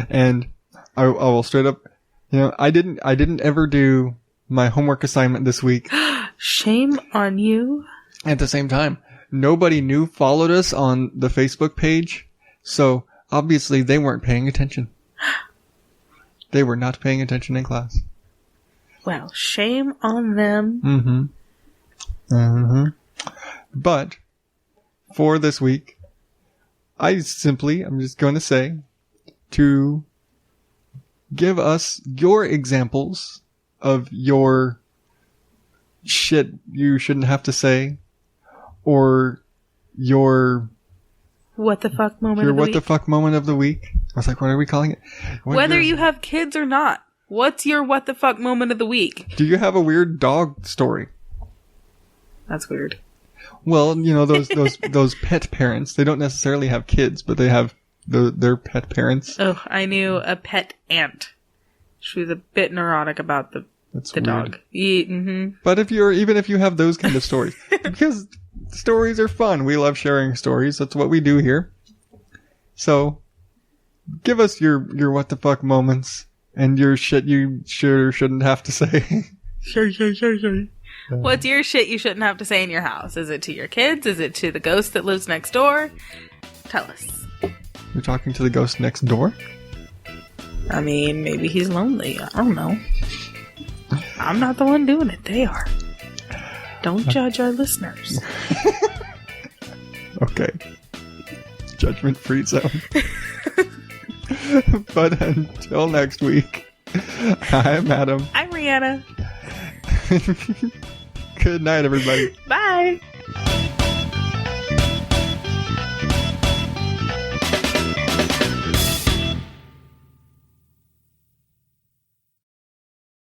And I will straight up, I didn't ever do my homework assignment this week. Shame on you. At the same time, nobody new followed us on the Facebook page, so obviously they weren't paying attention. They were not paying attention in class. Well, shame on them. Mm-hmm. Mm-hmm. But for this week, I'm just going to say to give us your examples of your shit you shouldn't have to say, or your what the fuck moment your of the what week. The fuck moment of the week. I was like, what are we calling it? Whether you have kids or not, what's your what the fuck moment of the week? Do you have a weird dog story? That's weird. Well, those pet parents, they don't necessarily have kids, but they have their pet parents. Oh, I knew a pet aunt. She was a bit neurotic about the dog. Mm-hmm. But even if you have those kind of stories, because stories are fun. We love sharing stories. That's what we do here. So give us your what the fuck moments and your shit you should or shouldn't have to say. Sure. What's your shit you shouldn't have to say in your house? Is it to your kids? Is it to the ghost that lives next door? Tell us. You're talking to the ghost next door? I mean, maybe he's lonely. I don't know. I'm not the one doing it. They are. Don't judge our listeners. Okay. Judgment-free zone. But until next week, I'm Adam. I'm Rihanna. Good night, everybody. Bye.